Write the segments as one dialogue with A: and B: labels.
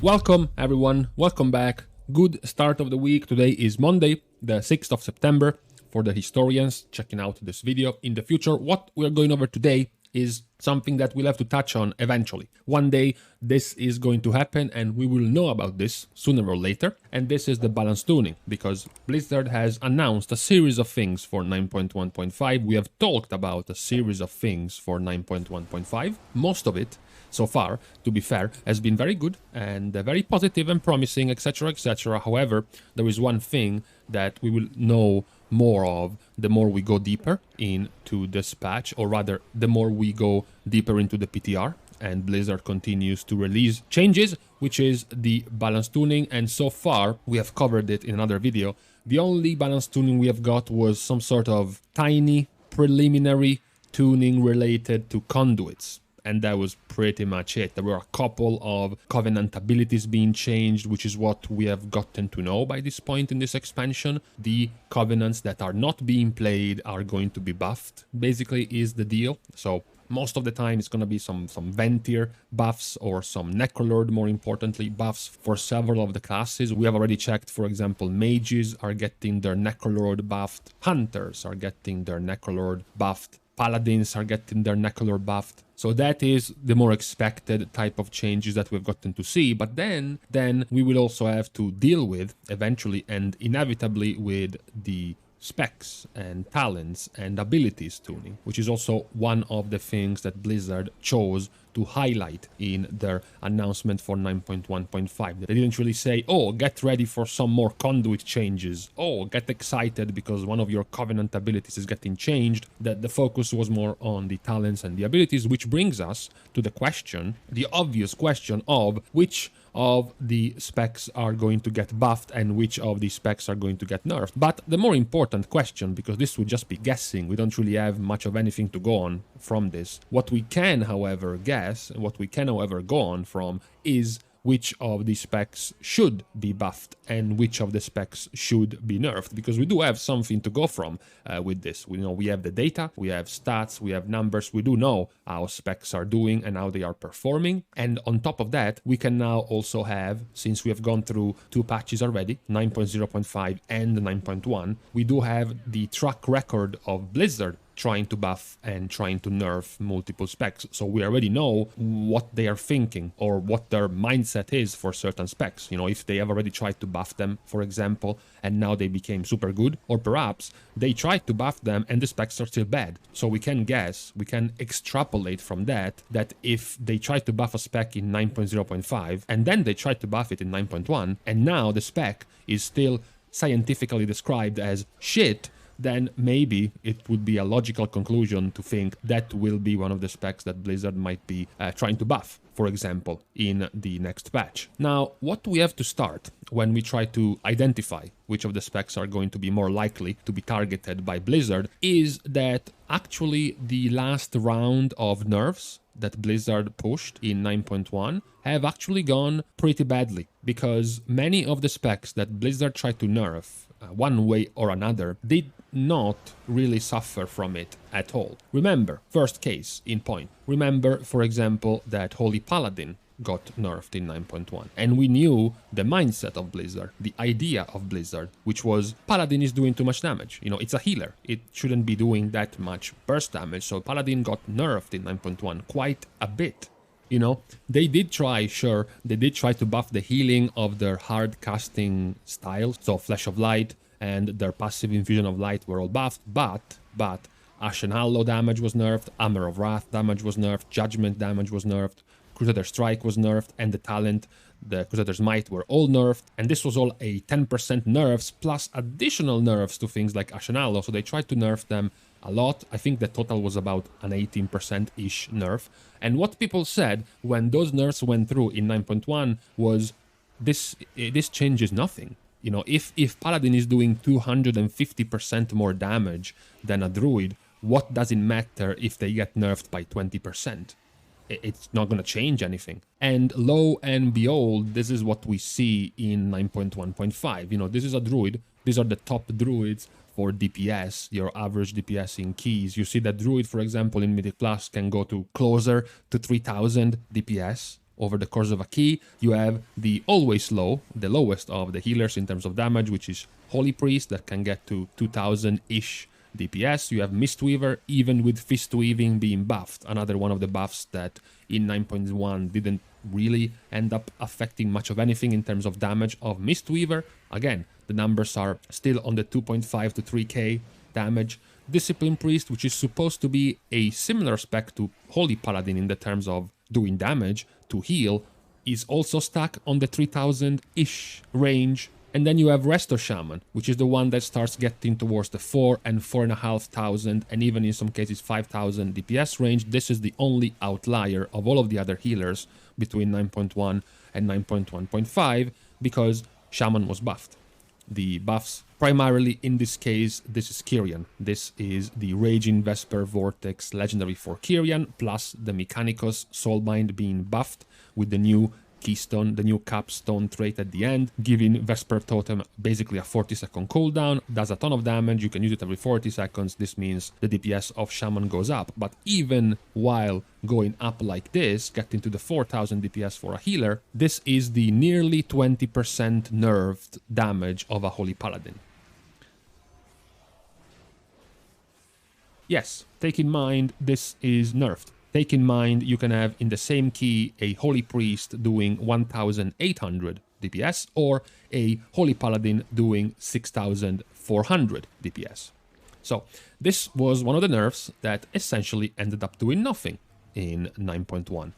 A: Welcome everyone, welcome back. Good start of the week. Today is Monday, the 6th of September. For the historians checking out this video in the future, what we're going over today is something that we'll have to touch on eventually. One day this is going to happen and we will know about this sooner or later. And this is the balance tuning, because Blizzard has announced a series of things for 9.1.5. We have talked about a series of things for 9.1.5. Most of it so far, to be fair, has been very good and very positive and promising, etc, etc. However, there is one thing that we will know more of the more we go deeper into this patch, or rather the more we go deeper into the PTR and Blizzard continues to release changes, which is the balance tuning. And so far we have covered it in another video. The only balance tuning we have got was some sort of tiny preliminary tuning related to conduits. And that was pretty much it. There were a couple of Covenant abilities being changed, which is what we have gotten to know by this point in this expansion. The Covenants that are not being played are going to be buffed, basically is the deal. So most of the time it's going to be some Ventir buffs or some Necrolord, more importantly, buffs for several of the classes. We have already checked, for example, Mages are getting their Necrolord buffed, Hunters are getting their Necrolord buffed, Paladins are getting their Necrolord buffed. So that is the more expected type of changes that we've gotten to see. But then we will also have to deal with, eventually and inevitably, with the specs and talents and abilities tuning, which is also one of the things that Blizzard chose to highlight in their announcement for 9.1.5. They didn't really say, oh, get ready for some more conduit changes, oh, get excited because one of your Covenant abilities is getting changed. That the focus was more on the talents and the abilities, which brings us to the question, the obvious question of which of the specs are going to get buffed and which of the specs are going to get nerfed. But the more important question, because this would just be guessing, we don't really have much of anything to go on from this. What we can, however, guess, and what we can, however, go on from is which of the specs should be buffed and which of the specs should be nerfed, because we do have something to go from with this. We know we have the data, we have stats, we have numbers, we do know how specs are doing and how they are performing. And on top of that, we can now also have, since we have gone through two patches already, 9.0.5 and 9.1, we do have the track record of Blizzard trying to buff and trying to nerf multiple specs. So we already know what they are thinking or what their mindset is for certain specs. You know, if they have already tried to buff them, for example, and now they became super good, or perhaps they tried to buff them and the specs are still bad. So we can guess, we can extrapolate from that if they tried to buff a spec in 9.0.5 and then they tried to buff it in 9.1 and now the spec is still scientifically described as shit, then maybe it would be a logical conclusion to think that will be one of the specs that Blizzard might be trying to buff, for example, in the next patch. Now, what we have to start when we try to identify which of the specs are going to be more likely to be targeted by Blizzard is that actually the last round of nerfs that Blizzard pushed in 9.1 have actually gone pretty badly, because many of the specs that Blizzard tried to nerf one way or another did not really suffer from it at all. Remember, first case in point. Remember, for example, that Holy Paladin got nerfed in 9.1. And we knew the mindset of Blizzard, the idea of Blizzard, which was Paladin is doing too much damage. You know, it's a healer. It shouldn't be doing that much burst damage. So Paladin got nerfed in 9.1 quite a bit. You know, they did try, sure, they did try to buff the healing of their hard casting styles. So Flash of Light and their passive Infusion of Light were all buffed, but Ashen Hallow damage was nerfed, Hammer of Wrath damage was nerfed, Judgment damage was nerfed, Crusader Strike was nerfed, and the talent, the Crusader's Might, were all nerfed. And this was all a 10% nerfs plus additional nerfs to things like Ashen Hallow. So they tried to nerf them a lot. I think the total was about an 18%-ish nerf. And what people said when those nerfs went through in 9.1 was this changes nothing. You know, if Paladin is doing 250% more damage than a Druid, what does it matter if they get nerfed by 20%? It's not going to change anything. And lo and behold, this is what we see in 9.1.5. You know, this is a Druid. These are the top Druids for DPS, your average DPS in keys. You see that Druid, for example, in Mythic Plus can go to closer to 3000 DPS over the course of a key. You have the always low, the lowest of the healers in terms of damage, which is Holy Priest, that can get to 2000-ish DPS. You have Mistweaver, even with Fist Weaving being buffed, another one of the buffs that in 9.1 didn't really end up affecting much of anything in terms of damage of Mistweaver. Again, the numbers are still on the 2.5 to 3k damage. Discipline Priest, which is supposed to be a similar spec to Holy Paladin in the terms of doing damage to heal, is also stuck on the 3000-ish range. And then you have Resto Shaman, which is the one that starts getting towards the 4 and 4,500 and even in some cases 5,000 DPS range. This is the only outlier of all of the other healers between 9.1 and 9.1.5 because Shaman was buffed. The buffs, primarily in this case, this is Kyrian. This is the Raging Vesper Vortex legendary for Kyrian, plus the Mechanicus Soulbind being buffed with the new Keystone, the new Capstone trait at the end, giving Vesper Totem basically a 40-second cooldown, does a ton of damage, you can use it every 40 seconds, this means the DPS of Shaman goes up, but even while going up like this, getting to the 4000 DPS for a healer, this is the nearly 20% nerfed damage of a Holy Paladin. Yes, take in mind this is nerfed. Take in mind you can have in the same key a Holy Priest doing 1800 DPS or a Holy Paladin doing 6400 DPS. So this was one of the nerfs that essentially ended up doing nothing in 9.1.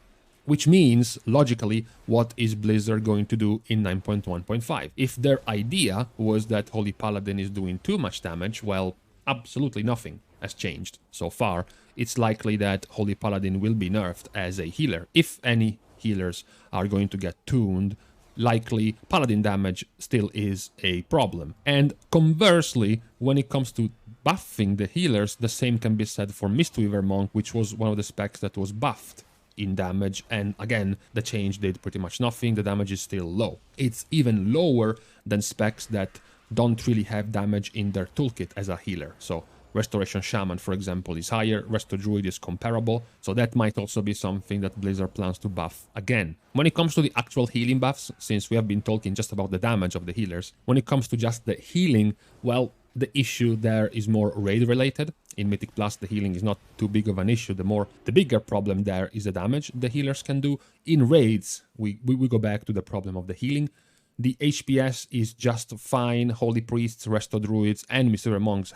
A: Which means, logically, what is Blizzard going to do in 9.1.5? If their idea was that Holy Paladin is doing too much damage, well, absolutely nothing has changed so far. It's likely that Holy Paladin will be nerfed as a healer. If any healers are going to get tuned, likely Paladin damage still is a problem. And conversely, when it comes to buffing the healers, the same can be said for Mistweaver Monk, which was one of the specs that was buffed in damage, and again, the change did pretty much nothing, the damage is still low. It's even lower than specs that don't really have damage in their toolkit as a healer. So Restoration Shaman, for example, is higher, Resto Druid is comparable, so that might also be something that Blizzard plans to buff again. When it comes to the actual healing buffs, since we have been talking just about the damage of the healers, when it comes to just the healing, well, the issue there is more raid related. In Mythic Plus, the healing is not too big of an issue. The bigger problem there is the damage the healers can do. In raids, we go back to the problem of the healing. The HPS is just fine. Holy Priests, Resto Druids, and Mistweaver Monks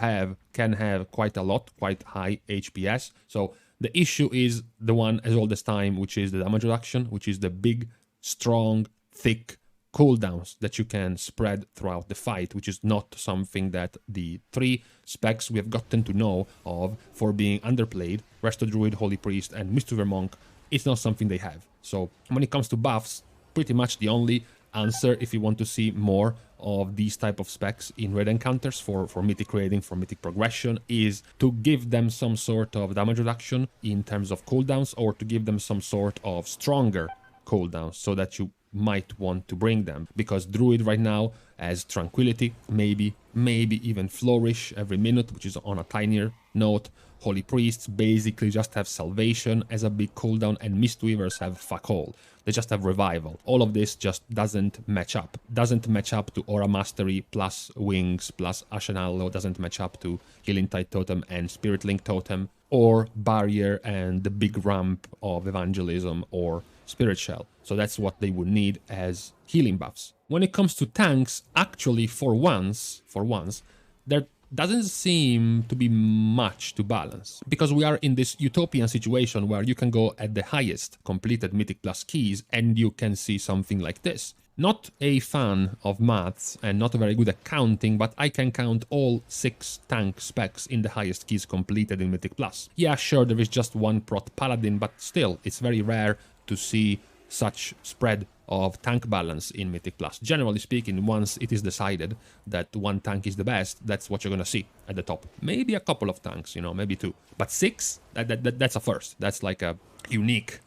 A: can have quite a lot, quite high HPS. So the issue is the one as all this time, which is the damage reduction, which is the big, strong, thick cooldowns that you can spread throughout the fight, which is not something that the three specs we have gotten to know of for being underplayed, Resto Druid, Holy Priest, and Mistweaver Monk, it's not something they have. So when it comes to buffs, pretty much the only answer if you want to see more of these type of specs in raid encounters for mythic raiding, for mythic progression, is to give them some sort of damage reduction in terms of cooldowns, or to give them some sort of stronger cooldowns so that you might want to bring them, because Druid right now has Tranquility, maybe even Flourish every minute, which is on a tinier note. Holy Priests basically just have Salvation as a big cooldown, and Mistweavers have fuck all. They just have Revival. All of this just doesn't match up. Doesn't match up to Aura Mastery plus Wings plus Ashen Hallow, doesn't match up to Healing Tide Totem and Spirit Link Totem, or Barrier and the big ramp of Evangelism or Spirit Shell. So that's what they would need as healing buffs. When it comes to tanks, actually for once, there doesn't seem to be much to balance, because we are in this utopian situation where you can go at the highest completed Mythic Plus keys and you can see something like this. Not a fan of maths and not very good at counting, but I can count all 6 tank specs in the highest keys completed in Mythic Plus. Yeah, sure, there is just one Prot Paladin, but still, it's very rare to see such spread of tank balance in Mythic Plus. Generally speaking, once it is decided that one tank is the best, that's what you're gonna see at the top. Maybe a couple of tanks, you know, maybe 2. But 6, that's a first. That's like a unique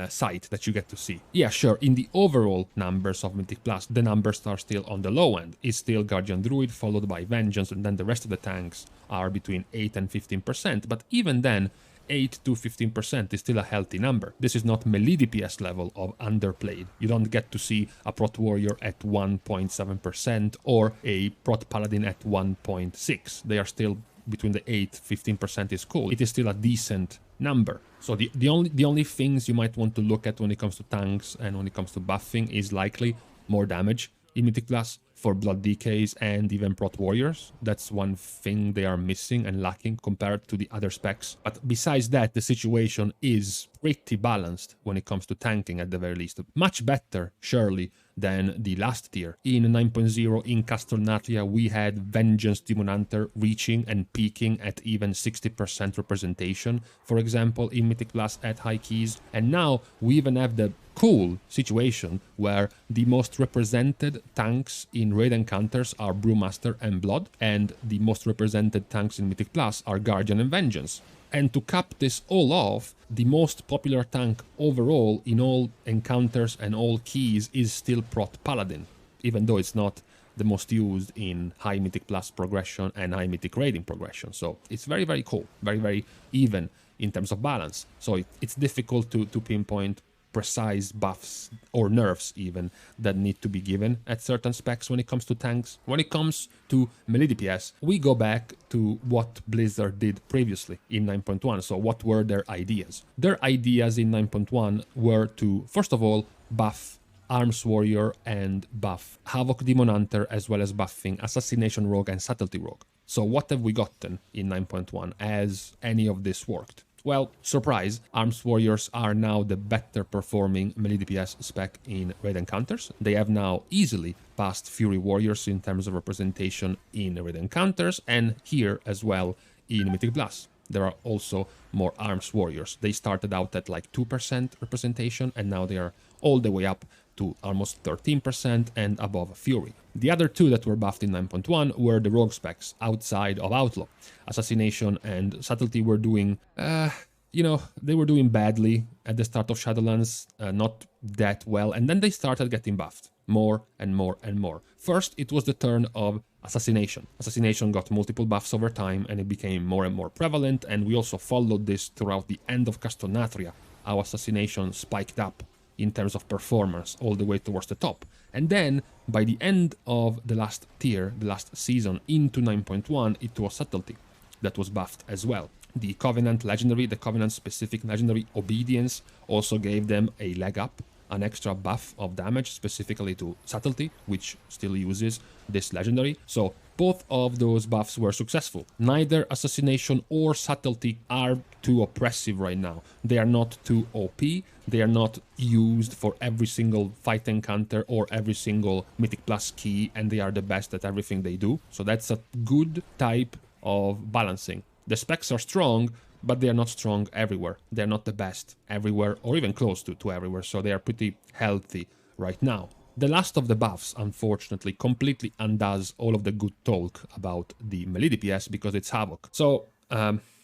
A: sight that you get to see. Yeah, sure, in the overall numbers of Mythic Plus, the numbers are still on the low end. It's still Guardian Druid, followed by Vengeance, and then the rest of the tanks are between 8 and 15%. But even then, 8 to 15% is still a healthy number. This is not melee DPS level of underplayed. You don't get to see a Prot Warrior at 1.7% or a Prot Paladin at 1.6. They are still between the 8-15% is cool. It is still a decent number. So the only things you might want to look at when it comes to tanks and when it comes to buffing is likely more damage in Mythic Plus for Blood Decays and even Prot Warriors. That's one thing they are missing and lacking compared to the other specs. But besides that, the situation is pretty balanced when it comes to tanking at the very least. Much better, surely, than the last tier. In 9.0 in Castle Natria, we had Vengeance Demon Hunter reaching and peaking at even 60% representation, for example, in Mythic Plus at high keys. And now we even have the cool situation where the most represented tanks in raid encounters are Brewmaster and Blood, and the most represented tanks in Mythic Plus are Guardian and Vengeance. And to cap this all off, the most popular tank overall in all encounters and all keys is still Prot Paladin, even though it's not the most used in high Mythic Plus progression and high Mythic raiding progression. So it's very, very cool, very, very even in terms of balance. So it's difficult to pinpoint precise buffs or nerfs even that need to be given at certain specs when it comes to tanks. When it comes to melee DPS, we go back to what Blizzard did previously in 9.1. So what were their ideas? Their ideas in 9.1 were to, first of all, buff Arms Warrior and buff Havoc Demon Hunter, as well as buffing Assassination Rogue and Subtlety Rogue. So what have we gotten in 9.1 as any of this worked? Well, surprise, Arms Warriors are now the better performing melee DPS spec in raid encounters. They have now easily passed Fury Warriors in terms of representation in raid encounters, and here as well in Mythic Plus. There are also more Arms Warriors. They started out at like 2% representation, and now they are all the way up to almost 13% and above Fury. The other two that were buffed in 9.1 were the rogue specs outside of Outlaw. Assassination and Subtlety were doing, they were doing badly at the start of Shadowlands, not that well, and then they started getting buffed more and more and more. First, it was the turn of Assassination. Assassination got multiple buffs over time, and it became more and more prevalent, and we also followed this throughout the end of Castle Natria. Our Assassination spiked up in terms of performance all the way towards the top. And then, by the end of the last tier, the last season, into 9.1, it was Subtlety that was buffed as well. The Covenant Legendary, the Covenant-specific Legendary Obedience also gave them a leg up, an extra buff of damage, specifically to Subtlety, which still uses this Legendary. So both of those buffs were successful. Neither Assassination or Subtlety are too oppressive right now. They are not too OP. They are not used for every single fight encounter or every single Mythic Plus key, and they are the best at everything they do. So that's a good type of balancing. The specs are strong, but they are not strong everywhere. They're not the best everywhere, or even close to everywhere, so they are pretty healthy right now. The last of the buffs, unfortunately, completely undoes all of the good talk about the melee DPS because it's Havoc. So,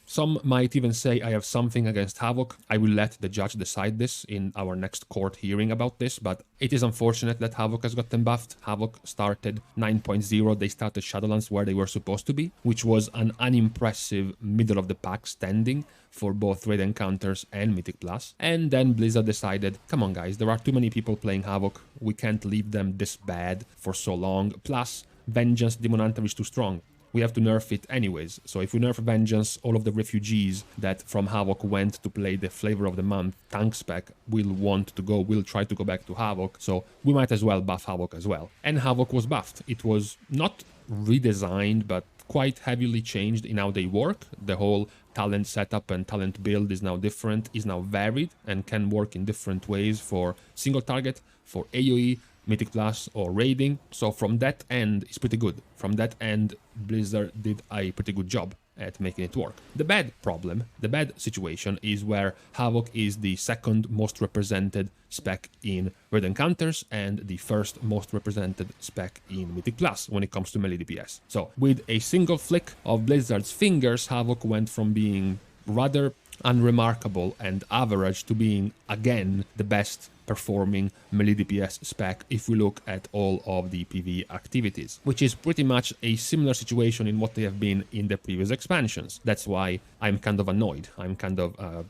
A: some might even say I have something against Havoc. I will let the judge decide this in our next court hearing about this, but it is unfortunate that Havoc has gotten buffed. Havoc started 9.0, they started Shadowlands where they were supposed to be, which was an unimpressive middle-of-the-pack standing for both raid encounters and Mythic Plus. And then Blizzard decided, come on guys, there are too many people playing Havoc, we can't leave them this bad for so long, plus Vengeance Demon Hunter is too strong. We have to nerf it anyways. So if we nerf Vengeance, all of the refugees that from Havoc went to play the Flavor of the Month tank spec will try to go back to Havoc. So we might as well buff Havoc as well. And Havoc was buffed. It was not redesigned, but quite heavily changed in how they work. The whole talent setup and talent build is now different, is now varied, and can work in different ways for single target, for AoE, Mythic Plus or raiding. So from that end, it's pretty good. From that end, Blizzard did a pretty good job at making it work. The bad situation is where Havoc is the second most represented spec in raid encounters and the first most represented spec in Mythic Plus when it comes to melee DPS. So with a single flick of Blizzard's fingers, Havoc went from being rather unremarkable and average to being, again, the best performing melee DPS spec if we look at all of the PvE activities, which is pretty much a similar situation in what they have been in the previous expansions. That's why I'm kind of annoyed. I'm kind of,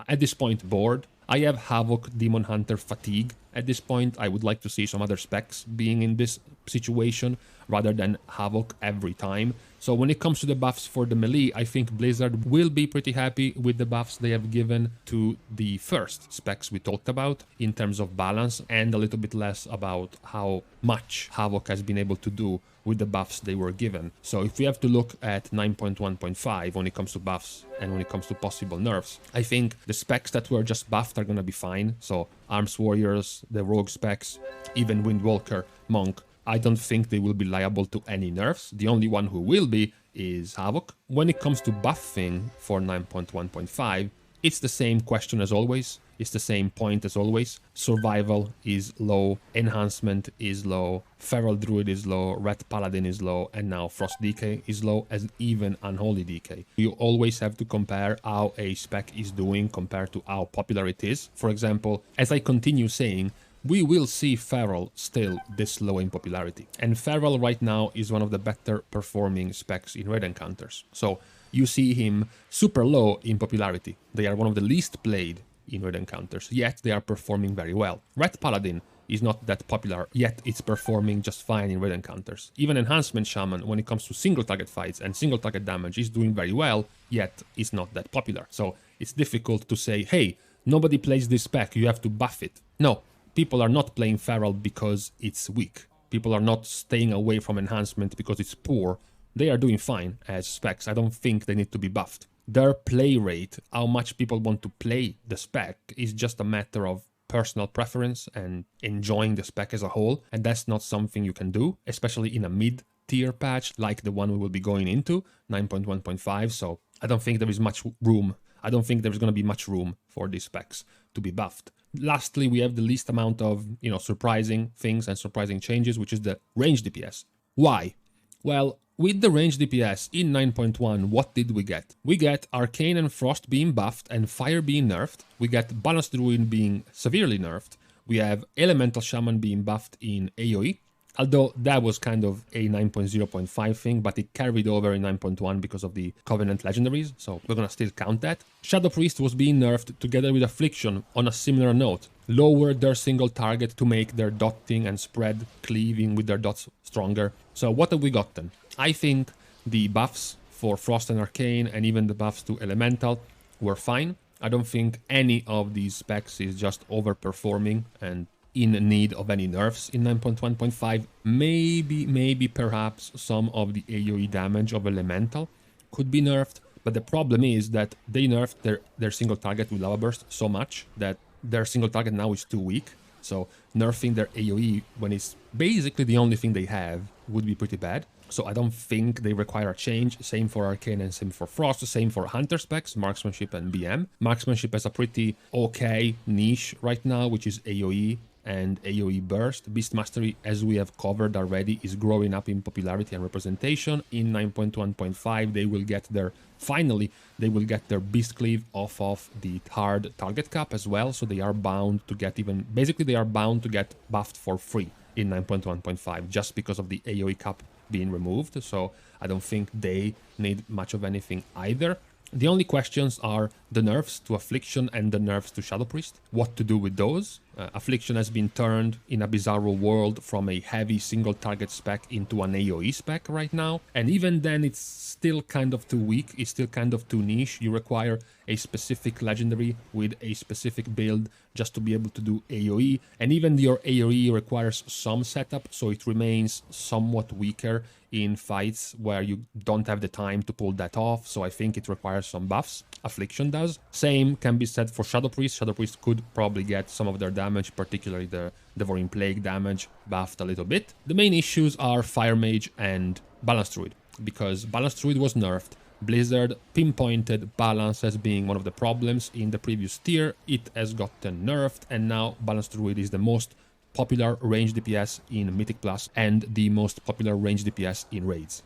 A: at this point, bored. I have Havoc, Demon Hunter fatigue. At this point, I would like to see some other specs being in this situation rather than Havoc every time. So when it comes to the buffs for the melee, I think Blizzard will be pretty happy with the buffs they have given to the first specs we talked about in terms of balance, and a little bit less about how much Havoc has been able to do with the buffs they were given. So if we have to look at 9.1.5 when it comes to buffs and when it comes to possible nerfs, I think the specs that were just buffed are gonna be fine. So Arms Warriors, the Rogue specs, even Windwalker, Monk, I don't think they will be liable to any nerfs. The only one who will be is Havoc. When it comes to buffing for 9.1.5, it's the same question as always. It's the same point as always. Survival is low, enhancement is low, Feral Druid is low, Red Paladin is low, and now Frost Decay is low, as even Unholy Decay. You always have to compare how a spec is doing compared to how popular it is. For example, as I continue saying, we will see Feral still this low in popularity. And Feral right now is one of the better performing specs in raid encounters. So you see him super low in popularity. They are one of the least played in raid encounters, yet they are performing very well. Red Paladin is not that popular, yet it's performing just fine in raid encounters. Even Enhancement Shaman, when it comes to single target fights and single target damage, is doing very well, yet it's not that popular. So it's difficult to say, hey, nobody plays this spec, you have to buff it. No. People are not playing Feral because it's weak. People are not staying away from enhancement because it's poor. They are doing fine as specs. I don't think they need to be buffed. Their play rate, how much people want to play the spec, is just a matter of personal preference and enjoying the spec as a whole. And that's not something you can do, especially in a mid-tier patch like the one we will be going into, 9.1.5. So I don't think there is much room. I don't think there's going to be much room for these specs to be buffed. Lastly, we have the least amount of, surprising things and surprising changes, which is the range DPS. Why? Well, with the range DPS in 9.1, what did we get? We get Arcane and Frost being buffed and Fire being nerfed. We get Balanced Druid being severely nerfed. We have Elemental Shaman being buffed in AoE. Although that was kind of a 9.0.5 thing, but it carried over in 9.1 because of the Covenant legendaries, so we're gonna still count that. Shadow Priest was being nerfed together with Affliction on a similar note. Lowered their single target to make their dotting and spread cleaving with their dots stronger. So what have we gotten? I think the buffs for Frost and Arcane and even the buffs to Elemental were fine. I don't think any of these specs is just overperforming and in need of any nerfs in 9.1.5. Maybe perhaps some of the AoE damage of Elemental could be nerfed, but the problem is that they nerfed their single target with Lava Burst so much that their single target now is too weak. So nerfing their AoE when it's basically the only thing they have would be pretty bad. So I don't think they require a change. Same for Arcane and same for Frost. Same for Hunter specs, Marksmanship and BM. Marksmanship has a pretty okay niche right now, which is AoE and AoE Burst. Beast Mastery, as we have covered already, is growing up in popularity and representation. In 9.1.5, they will get their, finally, they will get their Beast Cleave off of the hard target cap as well. So they are bound to get even, basically they are bound to get buffed for free in 9.1.5 just because of the AoE cap being removed. So I don't think they need much of anything either. The only questions are the nerfs to Affliction and the nerfs to Shadow Priest. What to do with those? Affliction has been turned in a bizarro world from a heavy single target spec into an AoE spec right now. And even then it's still kind of too weak, it's still kind of too niche. You require a specific legendary with a specific build just to be able to do AoE. And even your AoE requires some setup, so it remains somewhat weaker in fights where you don't have the time to pull that off. So I think it requires some buffs. Affliction does. Same can be said for Shadow Priest. Shadow Priest could probably get some of their damage, particularly the Devouring Plague damage, buffed a little bit. The main issues are Fire Mage and Balanced Druid, because Balanced Druid was nerfed. Blizzard pinpointed balance as being one of the problems in the previous tier. It has gotten nerfed, and now Balanced Druid is the most popular range DPS in Mythic Plus and the most popular range DPS in raids.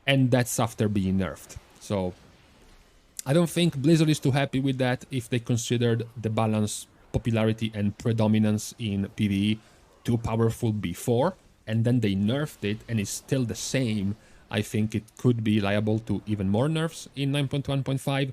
A: And that's after being nerfed. So I don't think Blizzard is too happy with that if they considered the balance, popularity and predominance in PvE too powerful before, and then they nerfed it and it's still the same. I think it could be liable to even more nerfs in 9.1.5.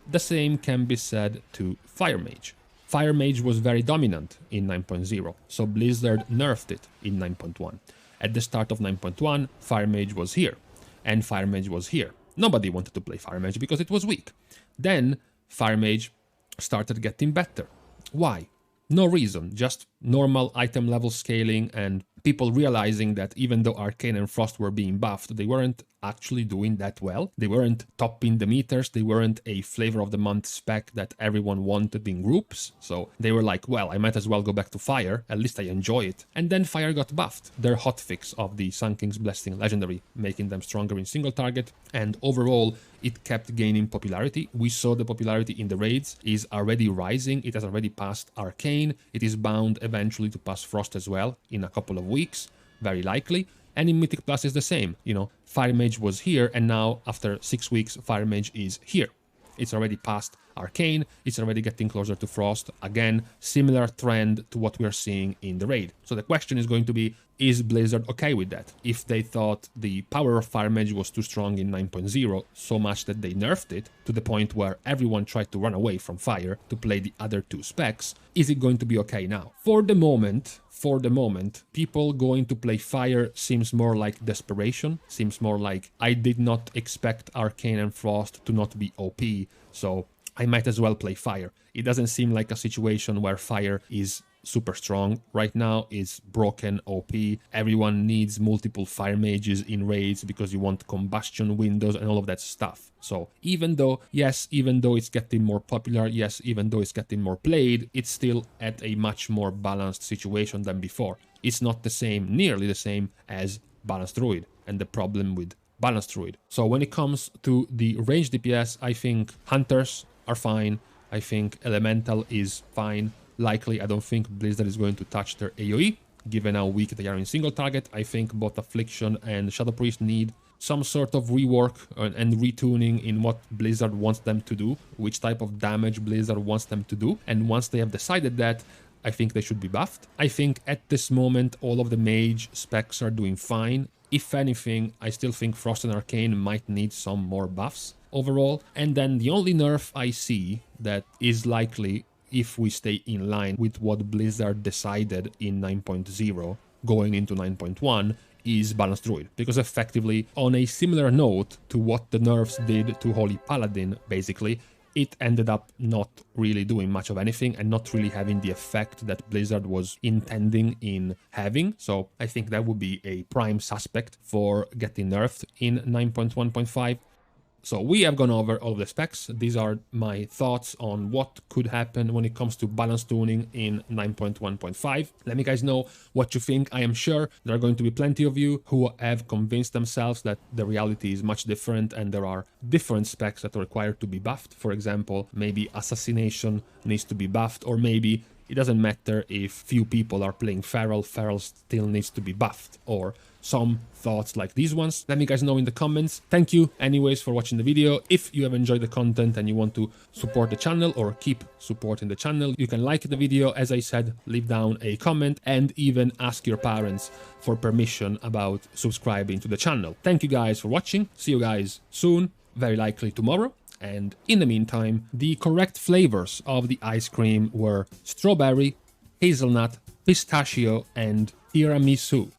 A: The same can be said to Fire Mage. Fire Mage was very dominant in 9.0, so Blizzard nerfed it in 9.1. At the start of 9.1, Fire Mage was here, and Fire Mage was here. Nobody wanted to play Fire Mage because it was weak. Then Fire Mage started getting better. Why? No reason, just normal item level scaling and people realizing that even though Arcane and Frost were being buffed, they weren't actually doing that well. They weren't topping the meters, they weren't a flavor of the month spec that everyone wanted in groups. So they were like, well, I might as well go back to Fire, at least I enjoy it. And then Fire got buffed. Their hotfix of the Sun King's Blessing legendary, making them stronger in single target, and overall it kept gaining popularity. We saw the popularity in the raids is already rising, it has already passed Arcane, it is bound eventually to pass Frost as well in a couple of weeks, very likely. And in Mythic Plus is the same, you know, Fire Mage was here and now after 6 weeks Fire Mage is here. It's already past Arcane, it's already getting closer to Frost. Again, similar trend to what we are seeing in the raid. So the question is going to be, is Blizzard okay with that? If they thought the power of Fire Mage was too strong in 9.0, so much that they nerfed it to the point where everyone tried to run away from Fire to play the other two specs, is it going to be okay now? For the moment, people going to play Fire seems more like desperation, seems more like I did not expect Arcane and Frost to not be OP, so I might as well play Fire. It doesn't seem like a situation where Fire is super strong. Right now it's broken OP. Everyone needs multiple Fire Mages in raids because you want combustion windows and all of that stuff. So even though, yes, even though it's getting more popular, yes, even though it's getting more played, it's still at a much more balanced situation than before. It's not the same, nearly the same as Balanced Druid and the problem with Balanced Druid. So when it comes to the range DPS, I think Hunters are fine. I think Elemental is fine. Likely, I don't think Blizzard is going to touch their AoE, given how weak they are in single target. I think both Affliction and Shadow Priest need some sort of rework and retuning in what Blizzard wants them to do, which type of damage Blizzard wants them to do. And once they have decided that, I think they should be buffed. I think at this moment, all of the Mage specs are doing fine. If anything, I still think Frost and Arcane might need some more buffs overall. And then the only nerf I see that is likely, if we stay in line with what Blizzard decided in 9.0 going into 9.1, is Balanced Druid. Because effectively, on a similar note to what the nerfs did to Holy Paladin, basically, it ended up not really doing much of anything and not really having the effect that Blizzard was intending in having. So I think that would be a prime suspect for getting nerfed in 9.1.5. So we have gone over all of the specs. These are my thoughts on what could happen when it comes to balance tuning in 9.1.5. Let me guys know what you think. I am sure there are going to be plenty of you who have convinced themselves that the reality is much different and there are different specs that are required to be buffed. For example, maybe Assassination needs to be buffed, or maybe it doesn't matter if few people are playing Feral, Feral still needs to be buffed, or some thoughts like these ones. Let me guys know in the comments. Thank you anyways for watching the video. If you have enjoyed the content and you want to support the channel or keep supporting the channel, you can like the video, as I said, leave down a comment and even ask your parents for permission about subscribing to the channel. Thank you guys for watching. See you guys soon, very likely tomorrow. And in the meantime, the correct flavors of the ice cream were strawberry, hazelnut, pistachio, and tiramisu.